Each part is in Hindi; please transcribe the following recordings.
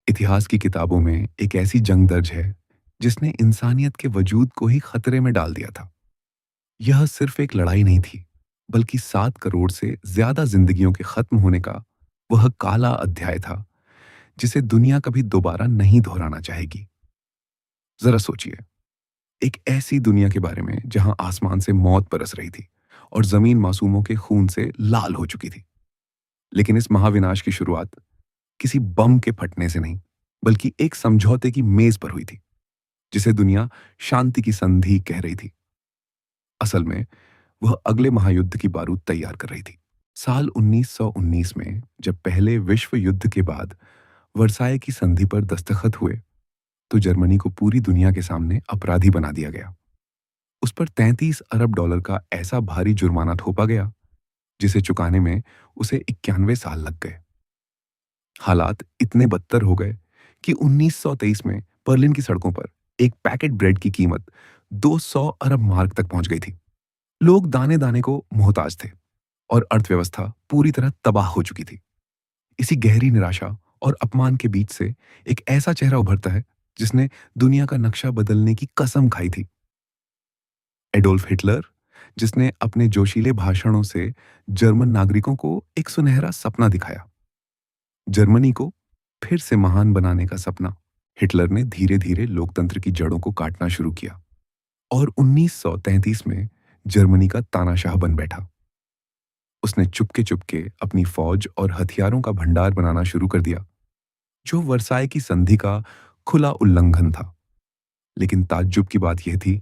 इतिहास की किताबों में एक ऐसी जंग दर्ज है जिसने इंसानियत के वजूद को ही खतरे में डाल दिया था। यह सिर्फ एक लड़ाई नहीं थी, बल्कि 7 करोड़ से ज्यादा जिंदगियों के खत्म होने का वह काला अध्याय था जिसे दुनिया कभी दोबारा नहीं दोहराना चाहेगी। जरा सोचिए, एक ऐसी दुनिया के बारे में जहां आसमान से मौत बरस रही थी और जमीन मासूमों के खून से लाल हो चुकी थी। लेकिन इस महाविनाश की शुरुआत किसी बम के फटने से नहीं, बल्कि एक समझौते की मेज पर हुई थी, जिसे दुनिया शांति की संधि कह रही थी। असल में वह अगले महायुद्ध की बारूद तैयार कर रही थी। साल 1919 में जब पहले विश्व युद्ध के बाद वर्साए की संधि पर दस्तखत हुए, तो जर्मनी को पूरी दुनिया के सामने अपराधी बना दिया गया। उस पर 33 अरब डॉलर का ऐसा भारी जुर्माना थोपा गया जिसे चुकाने में उसे 91 साल लग गए। हालात इतने बदतर हो गए कि 1923 में बर्लिन की सड़कों पर एक पैकेट ब्रेड की कीमत 200 अरब मार्क तक पहुंच गई थी। लोग दाने दाने को मोहताज थे और अर्थव्यवस्था पूरी तरह तबाह हो चुकी थी। इसी गहरी निराशा और अपमान के बीच से एक ऐसा चेहरा उभरता है जिसने दुनिया का नक्शा बदलने की कसम खाई थी। एडोल्फ हिटलर, जिसने अपने जोशीले भाषणों से जर्मन नागरिकों को एक सुनहरा सपना दिखाया, जर्मनी को फिर से महान बनाने का सपना। हिटलर ने धीरे धीरे लोकतंत्र की जड़ों को काटना शुरू किया और 1933 में जर्मनी का तानाशाह बन बैठा। उसने चुपके चुपके अपनी फौज और हथियारों का भंडार बनाना शुरू कर दिया, जो वर्साए की संधि का खुला उल्लंघन था। लेकिन ताज्जुब की बात यह थी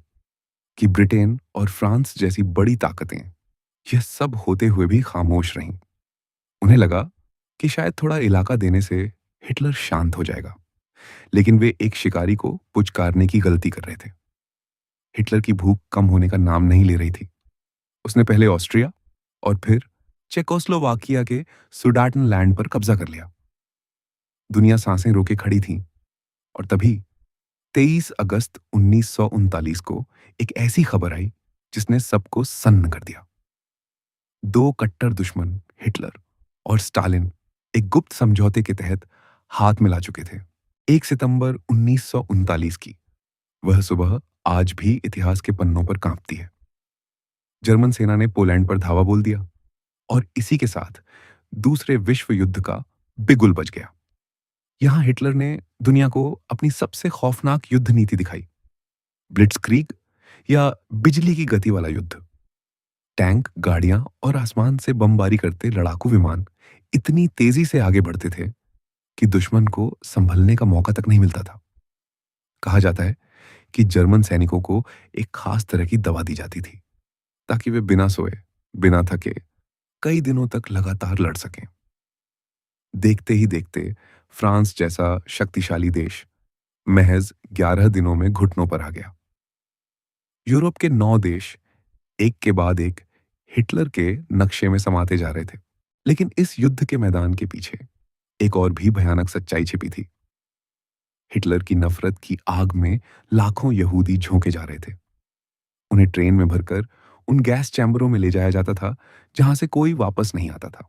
कि ब्रिटेन और फ्रांस जैसी बड़ी ताकतें यह सब होते हुए भी खामोश रहीं। उन्हें लगा कि शायद थोड़ा इलाका देने से हिटलर शांत हो जाएगा, लेकिन वे एक शिकारी को पुचकारने की गलती कर रहे थे। हिटलर की भूख कम होने का नाम नहीं ले रही थी। उसने पहले ऑस्ट्रिया और फिर चेकोस्लोवाकिया के सुडाटनलैंड पर कब्जा कर लिया। दुनिया सांसें रोके खड़ी थी और तभी 23 अगस्त 1939 को एक ऐसी खबर आई जिसने सबको सन्न कर दिया। दो कट्टर दुश्मन, हिटलर और स्टालिन, एक गुप्त समझौते के तहत हाथ मिला चुके थे। 1 सितंबर 1939 की वह सुबह आज भी इतिहास के पन्नों पर कांपती है। जर्मन सेना ने पोलैंड पर धावा बोल दिया और इसी के साथ दूसरे विश्व युद्ध का बिगुल बज गया। यहां हिटलर ने दुनिया को अपनी सबसे खौफनाक युद्ध नीति दिखाई, ब्लिट्जक्रीग या बिजली की गति वाला युद्ध। टैंक, गाड़ियां और आसमान से बमबारी करते लड़ाकू विमान इतनी तेजी से आगे बढ़ते थे कि दुश्मन को संभलने का मौका तक नहीं मिलता था। कहा जाता है कि जर्मन सैनिकों को एक खास तरह की दवा दी जाती थी ताकि वे बिना सोए, बिना थके कई दिनों तक लगातार लड़ सकें। देखते ही देखते फ्रांस जैसा शक्तिशाली देश महज 11 दिनों में घुटनों पर आ गया। यूरोप के 9 देश एक के बाद एक हिटलर के नक्शे में समाते जा रहे थे। लेकिन इस युद्ध के मैदान के पीछे एक और भी भयानक सच्चाई छिपी थी। हिटलर की नफरत की आग में लाखों यहूदी झोंके जा रहे थे। उन्हें ट्रेन में भरकर उन गैस चैम्बरों में ले जाया जाता था जहां से कोई वापस नहीं आता था।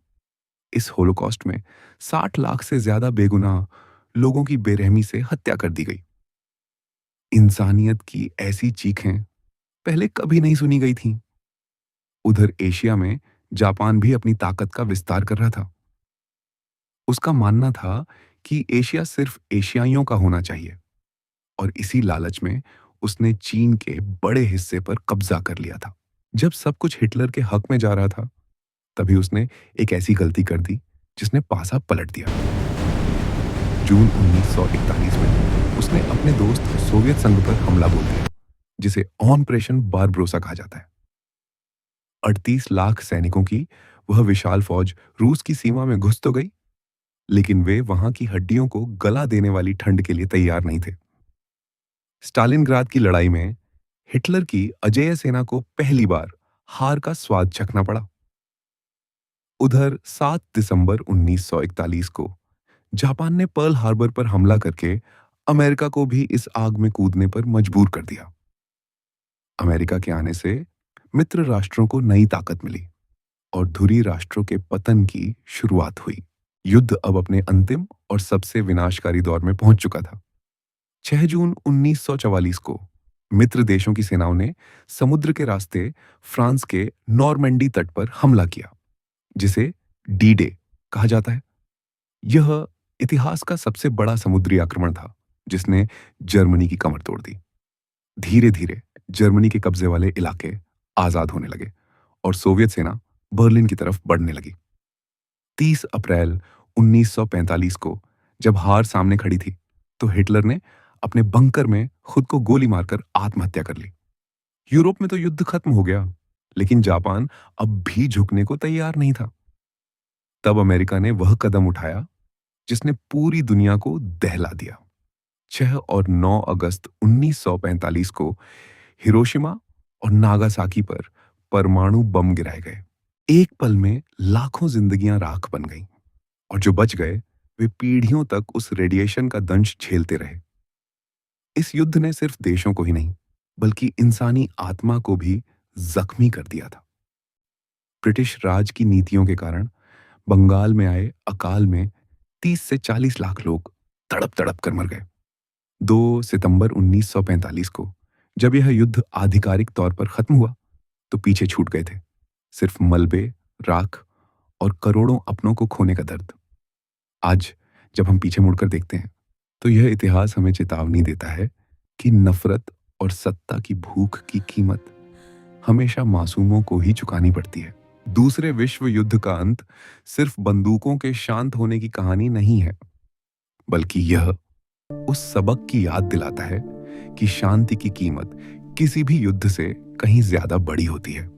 इस होलोकॉस्ट में 60 लाख से ज्यादा बेगुनाह लोगों की बेरहमी से हत्या कर दी गई। इंसानियत की ऐसी चीखें पहले कभी नहीं सुनी गई थीं। उधर एशिया में जापान भी अपनी ताकत का विस्तार कर रहा था। उसका मानना था कि एशिया सिर्फ एशियाइयों का होना चाहिए और इसी लालच में उसने चीन के बड़े हिस्से पर कब्जा कर लिया था। जब सब कुछ हिटलर के हक में जा रहा था, तभी उसने एक ऐसी गलती कर दी जिसने पासा पलट दिया। जून 1941 में उसने अपने दोस्त सोवियत संघ पर हमला बोल दिया, जिसे ऑपरेशन बारबरोसा कहा जाता है। 38 लाख सैनिकों की वह विशाल फौज रूस की सीमा में घुस तो गई, लेकिन वे वहां की हड्डियों को गला देने वाली ठंड के लिए तैयार नहीं थे। स्टालिनग्राद की लड़ाई में हिटलर की अजेय सेना को पहली बार हार का स्वाद चखना पड़ा। उधर 7 दिसंबर 1941 को जापान ने पर्ल हार्बर पर हमला करके अमेरिका को भी इस आग में कूदने पर मजबूर कर दिया। अमेरिका के आने से मित्र राष्ट्रों को नई ताकत मिली और धुरी राष्ट्रों के पतन की शुरुआत हुई। युद्ध अब अपने अंतिम और सबसे विनाशकारी दौर में पहुंच चुका था। 6 जून 1944 को मित्र देशों की सेनाओं ने समुद्र के रास्ते फ्रांस के नॉर्मंडी तट पर हमला किया, जिसे डी डे कहा जाता है। यह इतिहास का सबसे बड़ा समुद्री आक्रमण था, जिसने जर्मनी की कमर तोड़ दी। धीरे धीरे जर्मनी के कब्जे वाले इलाके आजाद होने लगे और सोवियत सेना बर्लिन की तरफ बढ़ने लगी। 30 अप्रैल 1945 को जब हार सामने खड़ी थी, तो हिटलर ने अपने बंकर में खुद को गोली मारकर आत्महत्या कर ली। यूरोप में तो युद्ध खत्म हो गया, लेकिन जापान अब भी झुकने को तैयार नहीं था। तब अमेरिका ने वह कदम उठाया जिसने पूरी दुनिया को दहला दिया। 6 और 9 अगस्त 1945 को हिरोशिमा और नागासाकी पर परमाणु बम गिराए गए। एक पल में लाखों जिंदगियां राख बन गईं, और जो बच गए वे पीढ़ियों तक उस रेडिएशन का दंश झेलते रहे। इस युद्ध ने सिर्फ देशों को ही नहीं, बल्कि इंसानी आत्मा को भी जख्मी कर दिया था। ब्रिटिश राज की नीतियों के कारण बंगाल में आए अकाल में 30 से 40 लाख लोग तड़प तड़प कर मर गए। 2 सितंबर 1945 को जब यह युद्ध आधिकारिक तौर पर खत्म हुआ, तो पीछे छूट गए थे सिर्फ मलबे, राख और करोड़ों अपनों को खोने का दर्द। आज जब हम पीछे मुड़कर देखते हैं, तो यह इतिहास हमें चेतावनी देता है कि नफरत और सत्ता की भूख की कीमत हमेशा मासूमों को ही चुकानी पड़ती है। दूसरे विश्व युद्ध का अंत सिर्फ बंदूकों के शांत होने की कहानी नहीं है, बल्कि यह उस सबक की याद दिलाता है कि शांति की कीमत किसी भी युद्ध से कहीं ज्यादा बड़ी होती है।